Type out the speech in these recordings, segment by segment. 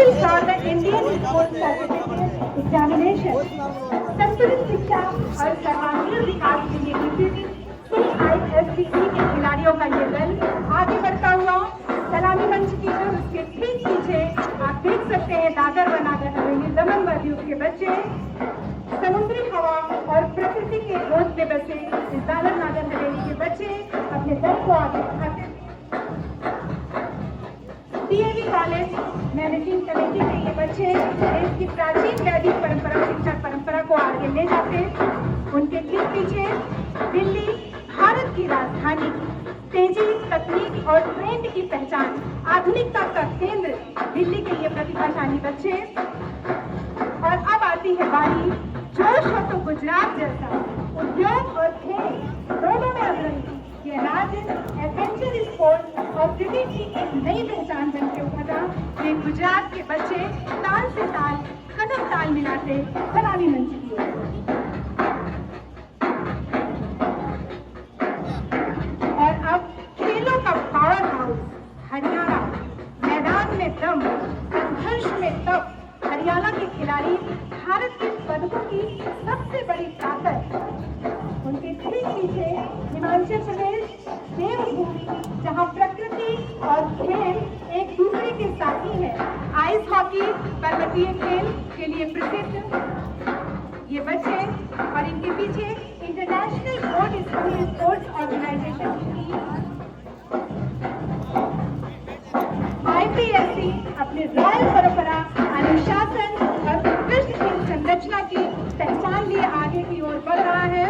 Special for the Indian Sports Certificate Examination. संतुलित शिक्षा और सर्वांगीण विकास के लिए गठित CISCE के खिलाड़ियों का ये दल आगे बढ़ता हुआ सलामी मंच की ओर, उसके ठीक पीछे आप देख सकते हैं दादर व नागर हवेली दमन व दीव के बच्चे समुद्री हवा और प्रकृति के गोद में बसे इस दादर नागर हवेली के बच्चे अपने दल को आगे बढ़ाते हैं। DAV कॉलेज मैनेजिंग कमेटी के ये बच्चे देश की प्राचीन वैदिक परंपरा शिक्षा परंपरा को आगे ले जाते हैं। उनके ठीक पीछे दिल्ली भारत की राजधानी, तेजी, तकनीक और ट्रेंड की पहचान, आधुनिकता का केंद्र दिल्ली के ये प्रतिभाशाली बच्चे। और अब आती है बारी, जोश हो तो गुजरात जैसा, उद्योग और खेल दोनों में अग्रणी ये राज्य एडवेंचर स्पोर्ट्स और क्रिकेट की एक नई पहचान बन के उभरा। ये गुजरात के बच्चे ताल से ताल, कदम ताल मिलाते सलामी मंच की ओर। और अब खेलों का पावर हाउस हरियाणा, मैदान में दम, संघर्ष में तप। हरियाणा के खिलाड़ी भारत के पदकों की सबसे बड़ी ताकत। उनके ठीक पीछे हिमाचल प्रदेश, देवभूमि, जहां प्रकृति और खेल एक दूसरे के साथी हैं। आइस हॉकी पर्वतीय खेल के लिए प्रसिद्ध ये बच्चे और इनके पीछे international board school sports organization की IPSC अपने रॉयल परंपरा, अनुशासन और उत्कृष्ट खेल संरचना की पहचान लिए आगे की ओर बढ़ रहा है।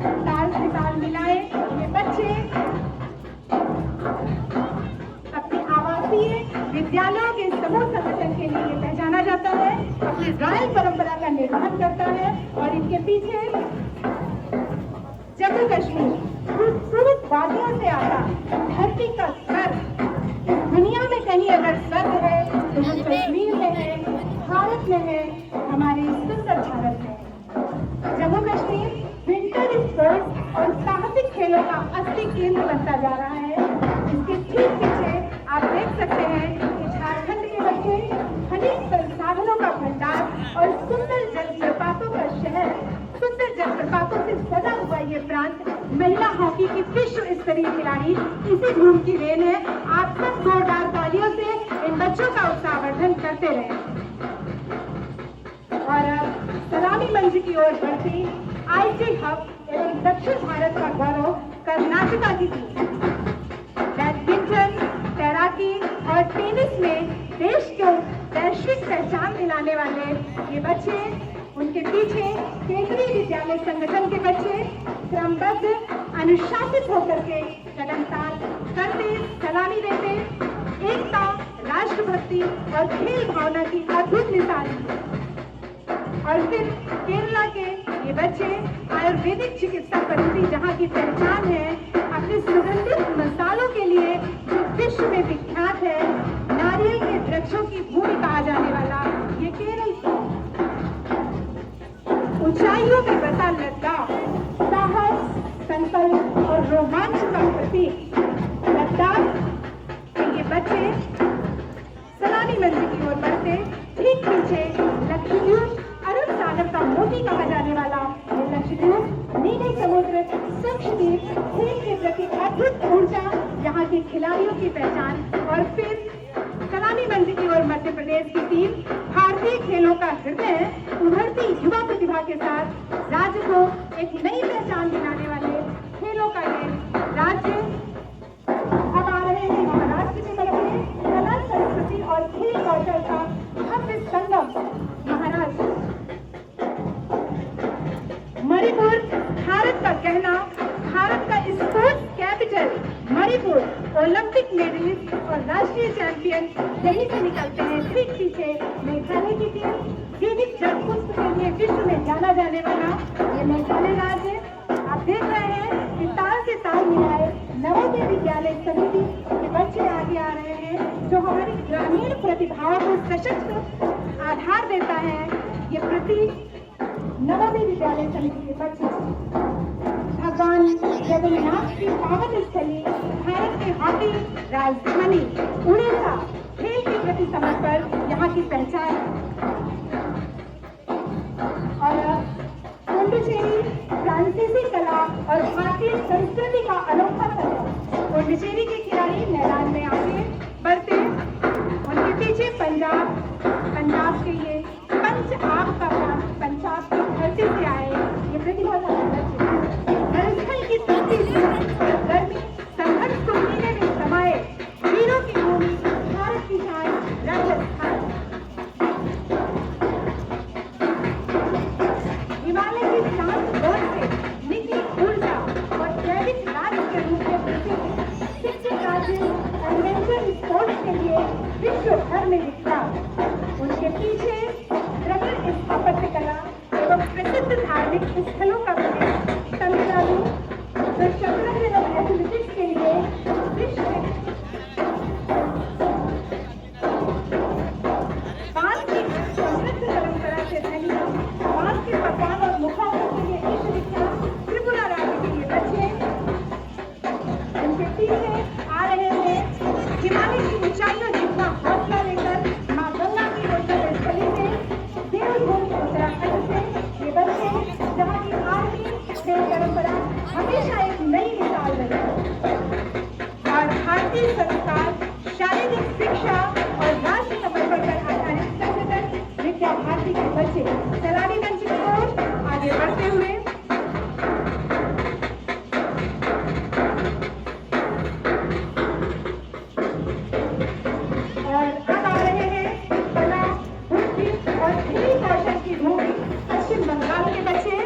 ताल से ताल मिलाए ये बच्चे अपने आवासीय विद्यालयों के समूह संगठन के लिए पहचाना जाता है, अपनी रॉयल परंपरा का निर्वहन करता है। और इनके पीछे जम्मू कश्मीर खूबसूरत वादियों से आता धरती का स्वर्ग। दुनिया में कहीं अगर स्वर्ग है तो हम कश्मीर में है, भारत में है, हमारे सुंदर भारत में। जम्मू कश्मीर विंटर स्पोर्ट्स और साहसिक खेलों का असली केंद्र बनता जा रहा है। इसके ठीक पीछे आप देख सकते हैं कि झारखंड के बच्चे खनिज संसाधनों का भंडार और सुंदर जलप्रपातों का शहर, सुंदर जलप्रपातों से सजा हुआ ये प्रांत, महिला हॉकी की विश्व स्तरीय खिलाड़ी इसी भूमि की देन है। आप सब जोरदार तालियों से इन बच्चों का उत्साहवर्धन करते रहे। और अब सलामी मंच की ओर बढ़ती IT हब एवं दक्षिण भारत का गौरव कर्नाटका की टीम। बैडमिंटन, तैराकी और टेनिस में देश को वैश्विक पहचान दिलाने वाले ये बच्चे, उनके पीछे केंद्रीय विद्यालय संगठन के बच्चे क्रमबद्ध अनुशासित होकर के कदम ताल करते, सलामी देते, एकता, राष्ट्रभक्ति और खेल भावना की अद्भुत मिसाल। और फिर केरला के ये बच्चे आयुर्वेदिक चिकित्सा पद्धति जहाँ की पहचान है, अपने सुगंधित मसालों के लिए जो विश्व में विख्यात है, नारियल के वृक्षों की भूमि कहा जाने वाला ये केरल ऊंचाइयों में बसा लद्दाख, साहस, संकल्प और रोमांच का प्रतीक। लद्दाख के ये बच्चे सलामी मंच की ओर बढ़ते, ठीक पीछे लक्षद्वीप, अरब सागर का मोती कहा जाने वाला ये लक्षद्वीप, नीले समुद्र, स्वच्छ द्वीप, खेल के प्रति अद्भुत ऊर्जा, यहाँ के खिलाड़ियों की पहचान। और फिर सलामी मंच की ओर मध्य प्रदेश की टीम, भारतीय खेलों का हृदय, उभरती युवा प्रतिभा के साथ राज्य को एक नई पहचान दिलाने वाले खेलों का ये राज्य। अब आ रहे हैं महाराष्ट्र के लड़के, कला, संस्कृति और खेल कौशल का भव्य संगम महाराष्ट्र। मणिपुर भारत का कहना, भारत का sports capital Manipur, Olympic medallist और राष्ट्रीय चैंपियन यहीं से निकलते हैं। ठीक पीछे मेघालय की टीम, गिनीज जलपुष्प के लिए विश्व में जाना जाने वाला ये मेघालय राज्य। आप देख रहे हैं कि ताल से ताल मिलाए नवोदय विद्यालय समिति के बच्चे आगे आ रहे हैं, जो हमारी ग्रामीण प्रतिभाओं को सशक्त आधार देता है। ये प्रतीक नवोदय विद्यालय समिति के बच्चे भगवान जगन्नाथ की पावन स्थली, भारत के हॉकी राजधानी उड़ीसा, खेल की के प्रति समर्पण यहाँ की पहचान है। और पुडुचेरी फ्रांसीसी कला और भारतीय संस्कृति का अनोखा संगम। पुडुचेरी के खिलाड़ी मैदान में आगे बढ़ते, उनके पीछे पंजाब के ये पंच आग का प्रांत, पंजाब की धरती से आए ये प्रतिभाशाली बच्चे धर्मस्थल की धरती से गर्मी संघर्ष को सीने में समाये वीरों की भूमि भारत की शान राजस्थान। हिमालय की शांत गोद से निकली ऊर्जा और जैविक राज के रूप में प्रसिद्ध शिक्षित राज्य एडवेंचर स्पोर्ट्स के लिए विश्व भर में विख्यात। उनके पीछे प्रबल स्थापत्य कला एवं प्रसिद्ध धार्मिक स्थलों का प्रदेश तमिलनाडु जो शतरंज एवं एथलेटिक्स के लिए विश्व बांस की समृद्ध परंपरा से धनी बांस के पकवान और मुखौटों के लिए विश्वविख्यात त्रिपुरा राज्य के ये बच्चे उनके पीछे आ रहे हैं हिमालय की ऊंचाइयों जितना हौसला लेकर मां गंगा की रोशनी स्थली से देवभूमि उत्तराखंड से ये बच्चे जहाँ की आर्मी खेल परंपरा हमेशा एक नई मिसाल रही और भारतीय संस्कार, शारीरिक शिक्षा और राष्ट्र समर्पण पर आधारित संगठन विद्या भारती के बच्चे सलामी मंच की ओर आगे बढ़ते हुए और अब आ रहे हैं कला, बुद्धि और धीमी कौशल की भूमि पश्चिम बंगाल के बच्चे।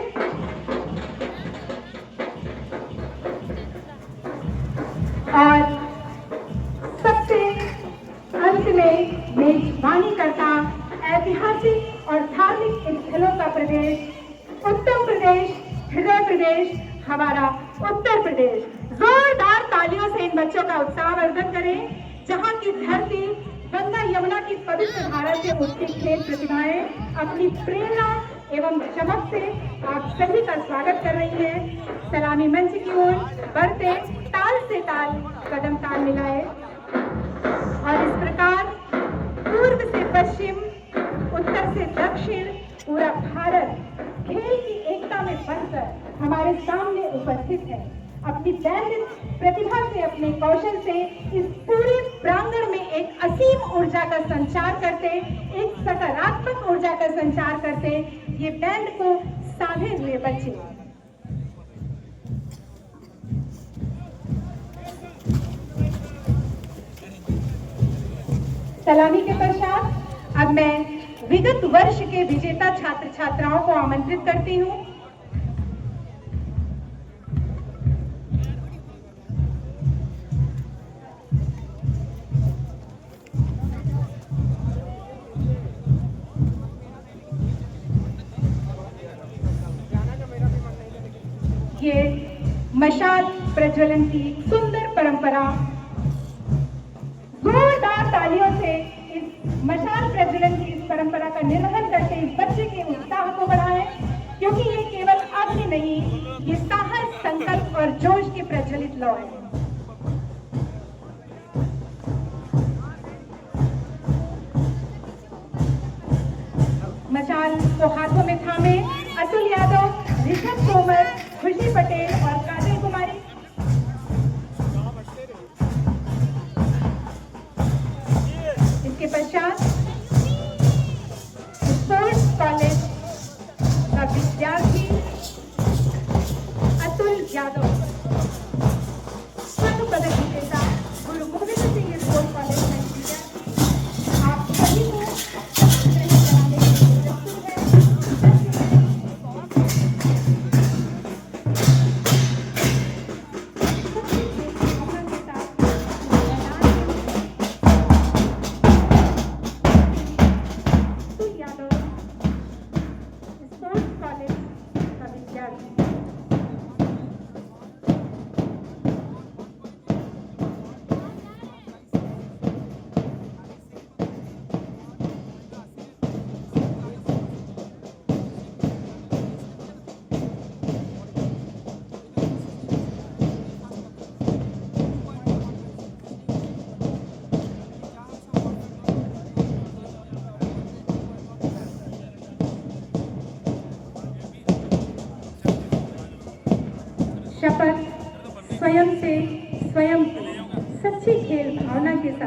और सबसे अंत में मेजबानी करता ऐतिहासिक और धार्मिक स्थलों का प्रदेश उत्तर प्रदेश, हृदय प्रदेश, हमारा उत्तर प्रदेश। जोरदार तालियों से इन बच्चों का उत्साहवर्धन करें। जहाँ की धरती गंगा यमुना की पवित्र धारा से उठती खेल प्रतिभाएं अपनी प्रेरणा एवं चमक से आप सभी का स्वागत कर रही हैं। सलामी मंच की ओर बढ़ते ताल से ताल कदम ताल मिलाए और इस प्रकार पूर्व से पश्चिम, उत्तर से दक्षिण पूरा भारत खेल की एकता में बनकर हमारे सामने उपस्थित है। अपनी बैंड प्रतिभा से, अपने कौशल से इस पूरे प्रांगण में एक असीम ऊर्जा का संचार करते, एक सकारात्मक ऊर्जा का संचार करते ये बैंड को साधे हुए बच्चे। सलामी के पश्चात अब मैं विगत वर्ष के विजेता छात्र छात्राओं को आमंत्रित करती हूँ। ये मशाल प्रज्वलन की सुंदर परंपरा, जोरदार तालियों से इस मशाल प्रज्वलन की इस परंपरा का निर्वहन करते इस बच्चे के उत्साह को बढ़ाएं, क्योंकि ये केवल अग्नि नहीं, ये साहस, संकल्प और जोश की प्रज्वलित लौ है। मशाल को हाथों में थामे अतुल यादव, ऋषभ तोमर, खुशी पटेल और काजल कुमारी। इसके पश्चात स्पोर्ट्स कॉलेज का विद्यार्थी अतुल यादव, स्वर्ण पदक विजेता गुरु गोविंद सिंह स्पोर्ट्स कॉलेज का विद्यार्थी। आप सभी को कराने के लिए प्रस्तुत है। शपथ स्वयं से स्वयं सच्ची खेल भावना के साथ